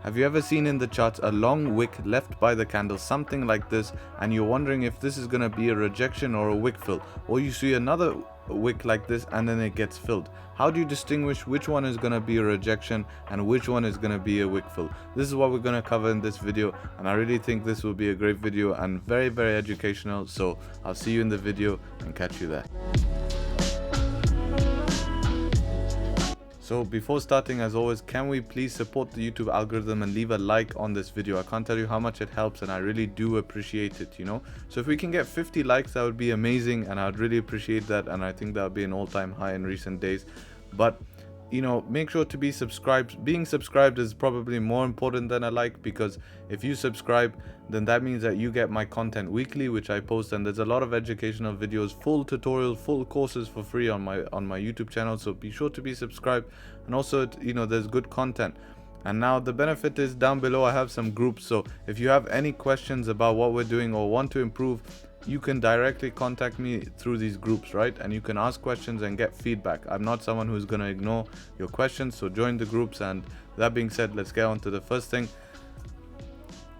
Have you ever seen in the charts a long wick left by the candle, something like this, and you're wondering if this is going to be a rejection or a wick fill, or you see another wick like this and then it gets filled? How do you distinguish which one is going to be a rejection and which one is going to be a wick fill? This is what we're going to cover in this video, and I really think this will be a great video and very, very educational. So I'll see you in the video and catch you there. So before starting, as always, can we please support the YouTube algorithm and leave a like on this video? I can't tell you how much it helps, and I really do appreciate it, So if we can get 50 likes, that would be amazing, and I'd really appreciate that, and I think that would be an all-time high in recent days. But make sure to be subscribed. Being subscribed is probably more important than a like, because if you subscribe, then that means that you get my content weekly, which I post, and there's a lot of educational videos, full tutorials, full courses for free on my YouTube channel. So be sure to be subscribed, and also there's good content. And now the benefit is down below I have some groups, so if you have any questions about what we're doing or want to improve, you can directly contact me through these groups, right? And you can ask questions and get feedback. I'm not someone who's going to ignore your questions, so join the groups. And that being said, let's get on to the first thing,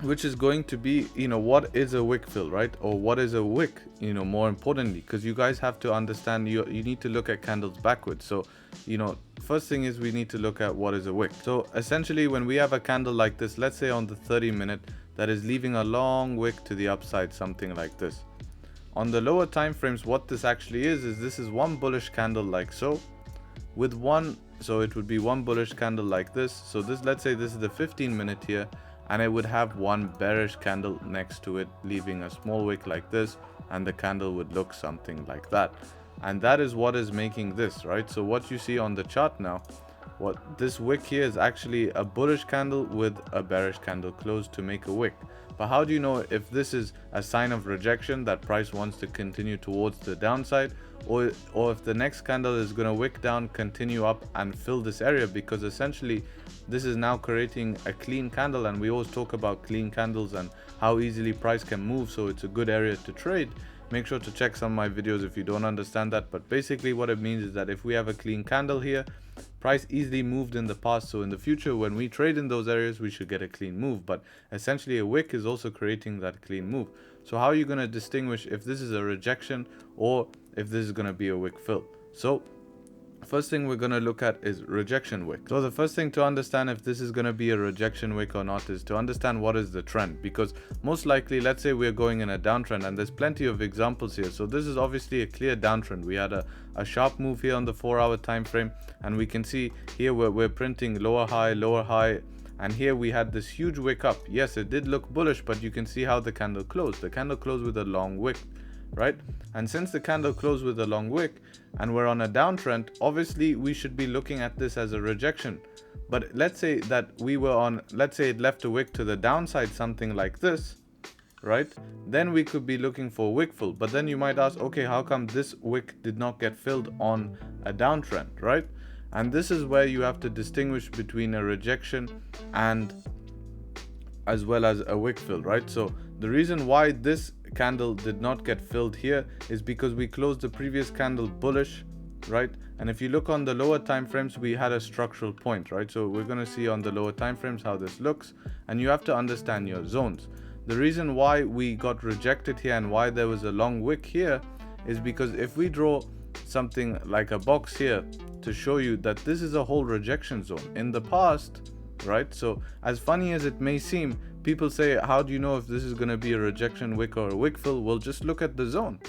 which is going to be, what is a wick fill, right? Or what is a wick, more importantly, because you guys have to understand, you need to look at candles backwards. So, first thing is we need to look at what is a wick. So essentially, when we have a candle like this, let's say on the 30-minute, that is leaving a long wick to the upside, something like this. On the lower time frames, what this actually is this is one bullish candle like so, with so it would be one bullish candle like this. So this, let's say this is the 15-minute here, and it would have one bearish candle next to it, leaving a small wick like this, and the candle would look something like that. And that is what is making this, right? So what you see on the chart now, what this wick here is actually a bullish candle with a bearish candle close to make a wick. But how do you know if this is a sign of rejection, that price wants to continue towards the downside, or if the next candle is going to wick down, continue up and fill this area? Because essentially this is now creating a clean candle, and we always talk about clean candles and how easily price can move, so it's a good area to trade. Make sure to check some of my videos if you don't understand that. But basically what it means is that if we have a clean candle here, price easily moved in the past, so in the future when we trade in those areas, we should get a clean move. But essentially a wick is also creating that clean move. So how are you going to distinguish if this is a rejection or if this is going to be a wick fill? So first thing we're going to look at is rejection wick. So the first thing to understand if this is going to be a rejection wick or not is to understand what is the trend, because most likely, let's say we're going in a downtrend, and there's plenty of examples here. So this is obviously a clear downtrend. We had a sharp move here on the 4-hour time frame, and we can see here we're printing lower high, and here we had this huge wick up. Yes, it did look bullish, but you can see how the candle closed. The candle closed with a long wick, right? And since the candle closed with a long wick and we're on a downtrend, obviously we should be looking at this as a rejection. But let's say that we were on, let's say it left a wick to the downside, something like this, right? Then we could be looking for a wick fill. But then you might ask, okay, how come this wick did not get filled on a downtrend, right? And this is where you have to distinguish between a rejection and as well as a wick fill, right? So the reason why this candle did not get filled here is because we closed the previous candle bullish, right? And if you look on the lower time frames, we had a structural point, right? So we're going to see on the lower time frames how this looks, and you have to understand your zones. The reason why we got rejected here and why there was a long wick here is because if we draw something like a box here to show you that this is a whole rejection zone in the past, right? So as funny as it may seem, people say, how do you know if this is going to be a rejection wick or a wick fill? Well, just look at the zone.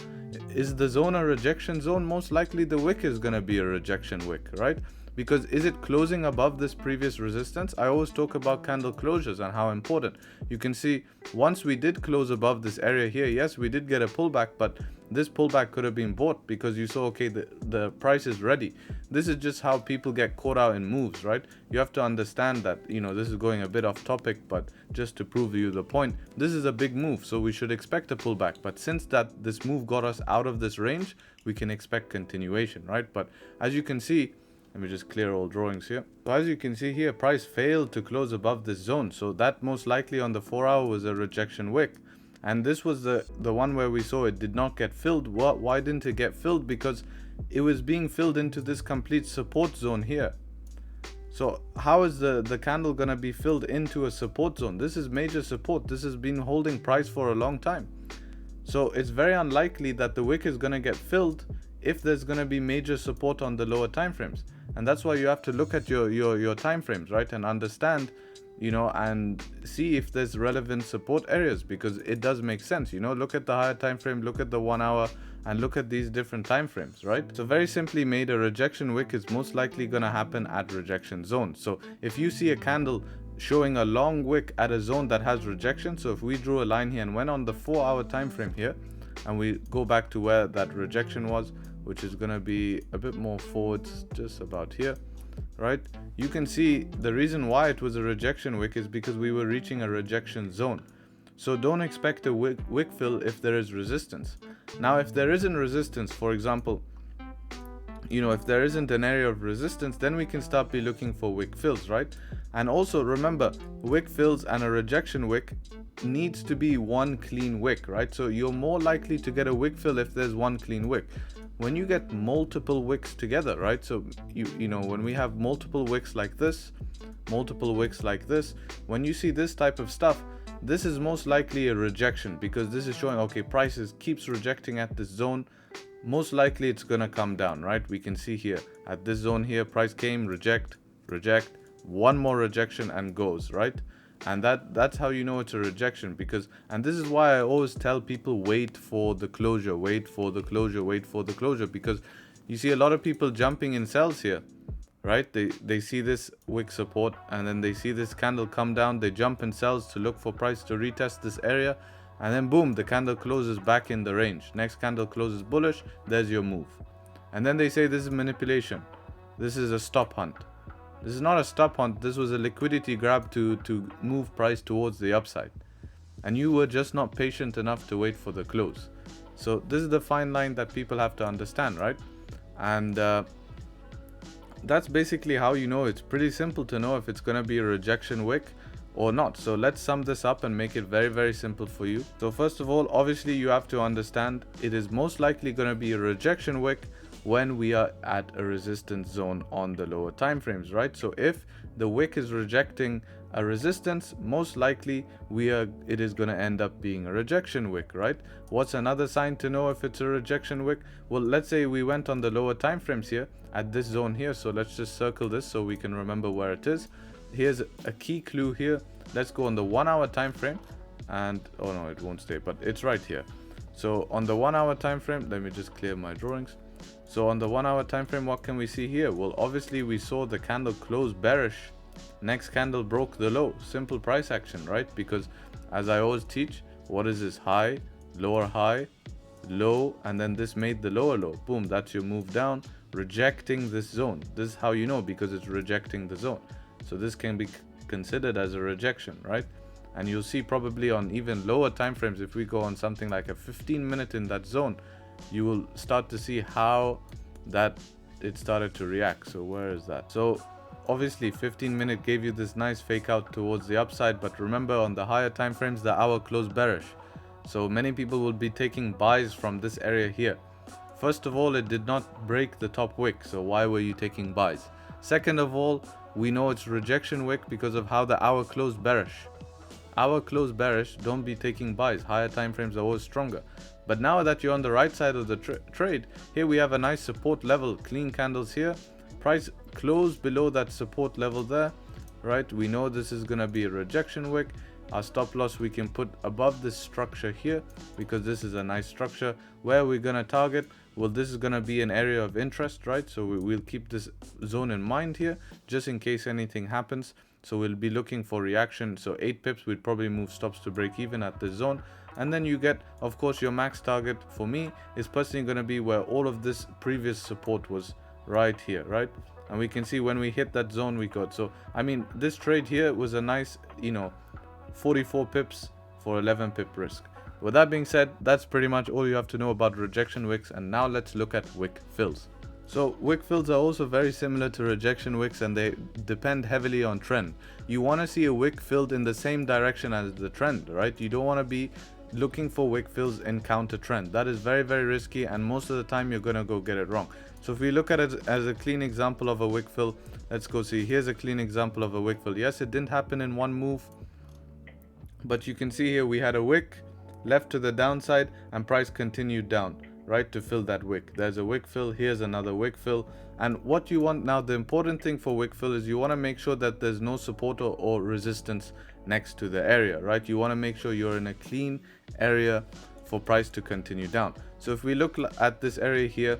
Is the zone a rejection zone? Most likely the wick is going to be a rejection wick, right? Because is it closing above this previous resistance? I always talk about candle closures and how important. You can see once we did close above this area here, yes, we did get a pullback, but this pullback could have been bought because you saw, okay, the price is ready. This is just how people get caught out in moves, right? You have to understand that, this is going a bit off topic, but just to prove you the point, this is a big move, so we should expect a pullback. But since this move got us out of this range, we can expect continuation, right? But as you can see, let me just clear all drawings here. So as you can see here, price failed to close above this zone. So that most likely on the 4-hour was a rejection wick. And this was the one where we saw it did not get filled. Why didn't it get filled? Because it was being filled into this complete support zone here. So how is the candle gonna be filled into a support zone? This is major support. This has been holding price for a long time. So it's very unlikely that the wick is gonna get filled if there's gonna be major support on the lower time frames. And that's why you have to look at your time frames, right? And understand, you know, and see if there's relevant support areas, because it does make sense. You know, look at the higher time frame, look at the 1 hour, and look at these different time frames, right? So very simply made, a rejection wick is most likely going to happen at rejection zone. So if you see a candle showing a long wick at a zone that has rejection, so if we drew a line here and went on the 4 hour time frame here, and we go back to where that rejection was, which is going to be a bit more forwards, just about here, right? You can see the reason why it was a rejection wick is because we were reaching a rejection zone. So don't expect a wick fill if there is resistance. Now, if there isn't resistance, for example, you know, if there isn't an area of resistance, then we can start be looking for wick fills, right? And also remember, wick fills and a rejection wick needs to be one clean wick, right? So you're more likely to get a wick fill if there's one clean wick. When you get multiple wicks together, right? So you know, when we have multiple wicks like this, multiple wicks like this, when you see this type of stuff, this is most likely a rejection, because this is showing, okay, prices keeps rejecting at this zone. Most likely it's gonna come down, right? We can see here at this zone here, price came, reject, one more rejection and goes, right? And that's how you know it's a rejection. Because, and this is why I always tell people, wait for the closure, wait for the closure, wait for the closure, because you see a lot of people jumping in sells here, right? They see this wick support and then they see this candle come down, they jump in sells to look for price to retest this area, and then boom, the candle closes back in the range. Next candle closes bullish, there's your move. And then they say this is manipulation, this is a stop hunt. This is not a stop hunt, this was a liquidity grab to move price towards the upside. And you were just not patient enough to wait for the close. So this is the fine line that people have to understand, right? And that's basically how you know. It's pretty simple to know if it's going to be a rejection wick or not. So let's sum this up and make it very, very simple for you. So first of all, obviously you have to understand it is most likely going to be a rejection wick when we are at a resistance zone on the lower time frames, right? So if the wick is rejecting a resistance, most likely it is going to end up being a rejection wick, right? What's another sign to know if it's a rejection wick? Well, let's say we went on the lower time frames here at this zone here. So let's just circle this so we can remember where it is. Here's a key clue here. Let's go on the 1 hour time frame, and oh no, it won't stay, but it's right here. So on the 1 hour time frame, let me just clear my drawings. So on the 1 hour time frame, what can we see here? Well, obviously we saw the candle close bearish. Next candle broke the low. Simple price action, right? Because as I always teach, what is this? High, low, and then this made the lower low. Boom, that's your move down, rejecting this zone. This is how you know, because it's rejecting the zone. So this can be considered as a rejection, right? And you'll see probably on even lower time frames, if we go on something like a 15-minute in that zone, you will start to see how that it started to react. So where is that? So obviously 15-minute gave you this nice fake out towards the upside, but remember on the higher time frames the hour closed bearish. So many people will be taking buys from this area here. First of all, it did not break the top wick, so why were you taking buys? Second of all, we know it's rejection wick because of how the hour closed bearish. Hour closed bearish, don't be taking buys. Higher time frames are always stronger. But now that you're on the right side of the trade, here we have a nice support level, clean candles here. Price closed below that support level there, right? We know this is going to be a rejection wick. Our stop loss we can put above this structure here, because this is a nice structure. Where we're going to target, well, this is going to be an area of interest, right? So we'll keep this zone in mind here, just in case anything happens. So we'll be looking for reaction. So 8 pips, we'd probably move stops to break even at this zone. And then you get, of course, your max target for me is personally going to be where all of this previous support was, right here, right? And we can see when we hit that zone we got. So I mean, this trade here was a nice, 44 pips for 11 pip risk. With that being said, that's pretty much all you have to know about rejection wicks. And now let's look at wick fills. So wick fills are also very similar to rejection wicks, and they depend heavily on trend. You want to see a wick filled in the same direction as the trend, right? You don't want to be looking for wick fills in counter trend. That is very, very risky, and most of the time you're going to go get it wrong. So if we look at it as a clean example of a wick fill, let's go see. Here's a clean example of a wick fill. Yes, it didn't happen in one move, but you can see here we had a wick left to the downside and price continued down, right, to fill that wick. There's a wick fill, here's another wick fill. And what you want now, the important thing for wick fill is you want to make sure that there's no support or resistance next to the area, right? You want to make sure you're in a clean area for price to continue down. So if we look at this area here,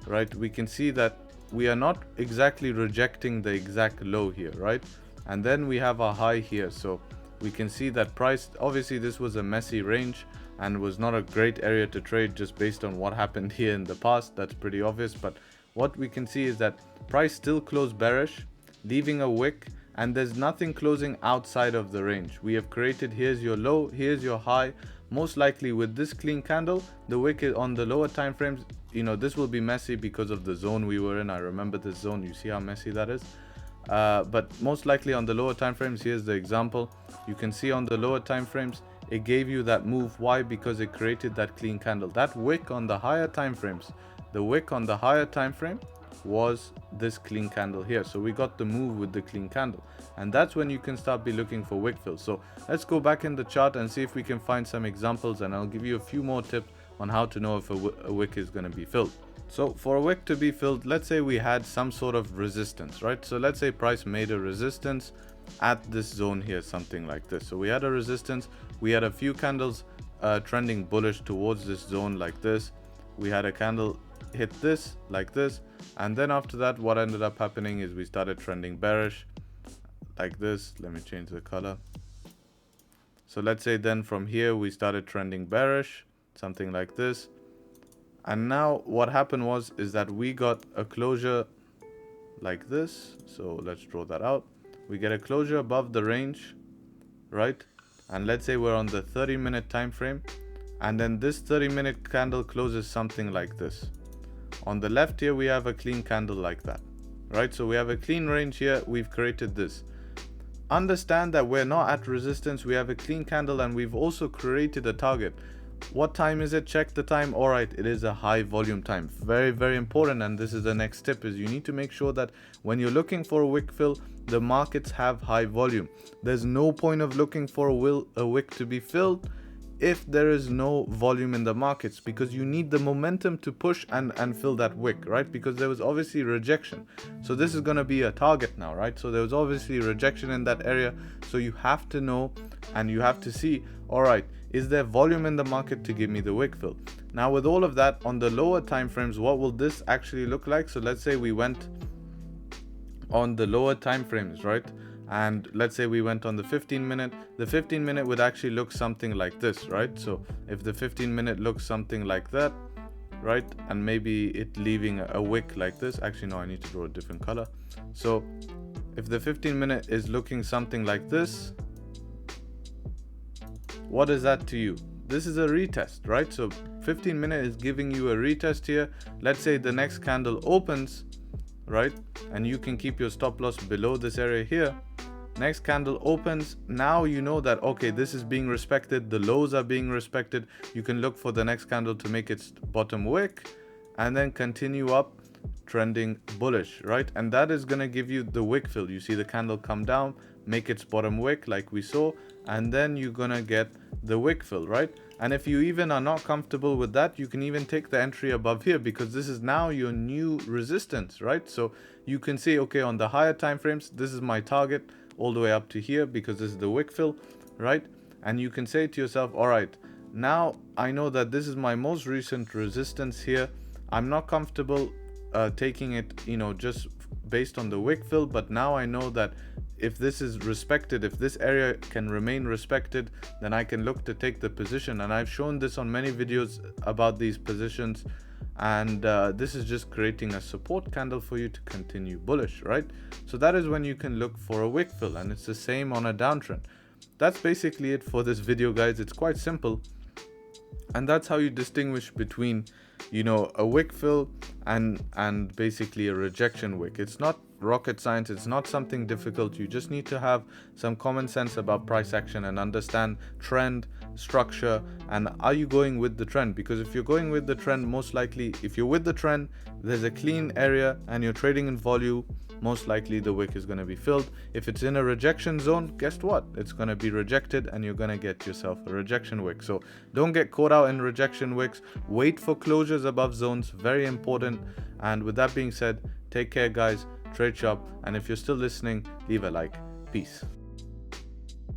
right, we can see that we are not exactly rejecting the exact low here, right? And then we have a high here. So we can see that price, obviously this was a messy range and was not a great area to trade just based on what happened here in the past. That's pretty obvious. But what we can see is that price still closed bearish, leaving a wick, and there's nothing closing outside of the range. We have created, here's your low, here's your high. Most likely with this clean candle, the wick is on the lower time frames. You know, this will be messy because of the zone we were in. I remember this zone. You see how messy that is? But most likely on the lower time frames, here's the example. You can see on the lower time frames, it gave you that move. Why? Because it created that clean candle. That wick on the higher time frames, the wick on the higher time frame was this clean candle here. So we got the move with the clean candle, and that's when you can start be looking for wick fills. So let's go back in the chart and see if we can find some examples, and I'll give you a few more tips on how to know if a wick is going to be filled. So for a wick to be filled, let's say we had some sort of resistance, right? So let's say price made a resistance at this zone here, something like this. So we had a resistance, we had a few candles trending bullish towards this zone like this. We had a candle hit this like this, and then after that what ended up happening is we started trending bearish like this. Let me change the color. So let's say then from here we started trending bearish, something like this. And now what happened is that we got a closure like this. So let's draw that out. We get a closure above the range, right? And let's say we're on the 30-minute time frame, and then this 30-minute candle closes something like this. On the left here we have a clean candle like that, right? So we have a clean range here. We've created this. Understand that we're not at resistance. We have a clean candle and we've also created a target. What time is it? Check the time. All right, it is a high volume time. Very, very important. And this is the next tip, is you need to make sure that when you're looking for a wick fill, the markets have high volume. There's no point of looking for a wick to be filled if there is no volume in the markets, because you need the momentum to push and fill that wick, right? Because there was obviously rejection. So this is going to be a target now, right? So there was obviously rejection in that area. So you have to know and you have to see, all right, is there volume in the market to give me the wick fill? Now with all of that, on the lower time frames, what will this actually look like? So let's say we went on the lower time frames, right? And let's say we went on the 15-minute. The 15-minute would actually look something like this, right? So if the 15-minute looks something like that, right, and maybe it leaving a wick like this. Actually no, I need to draw a different color. So if the 15-minute is looking something like this, what is that to you? This is a retest, right? So 15-minute is giving you a retest here. Let's say the next candle opens, right, and you can keep your stop loss below this area here. Next candle opens, now you know that, okay, this is being respected, the lows are being respected. You can look for the next candle to make its bottom wick and then continue up trending bullish, right? And that is going to give you the wick fill. You see the candle come down, make its bottom wick like we saw, and then you're going to get the wick fill, right? And if you even are not comfortable with that, you can even take the entry above here, because this is now your new resistance, right? So you can say, okay, on the higher time frames, this is my target all the way up to here, because this is the wick fill, right? And you can say to yourself, all right, now I know that this is my most recent resistance here. I'm not comfortable taking it, you know, just based on the wick fill, but now I know that if this is respected, if this area can remain respected, then I can look to take the position. And I've shown this on many videos about these positions, and this is just creating a support candle for you to continue bullish, right? So that is when you can look for a wick fill, and it's the same on a downtrend. That's basically it for this video, guys. It's quite simple, and that's how you distinguish between, you know, a wick fill and basically a rejection wick. It's not rocket science. It's not something difficult. You just need to have some common sense about price action and understand trend, structure, and are you going with the trend? Because if you're going with the trend, most likely, if you're with the trend, there's a clean area and you're trading in volume, most likely the wick is going to be filled. If it's in a rejection zone, guess what? It's going to be rejected and you're going to get yourself a rejection wick. So don't get caught out in rejection wicks. Wait for closures above zones, very important. And with that being said, take care guys, trade sharp, and if you're still listening, leave a like. Peace.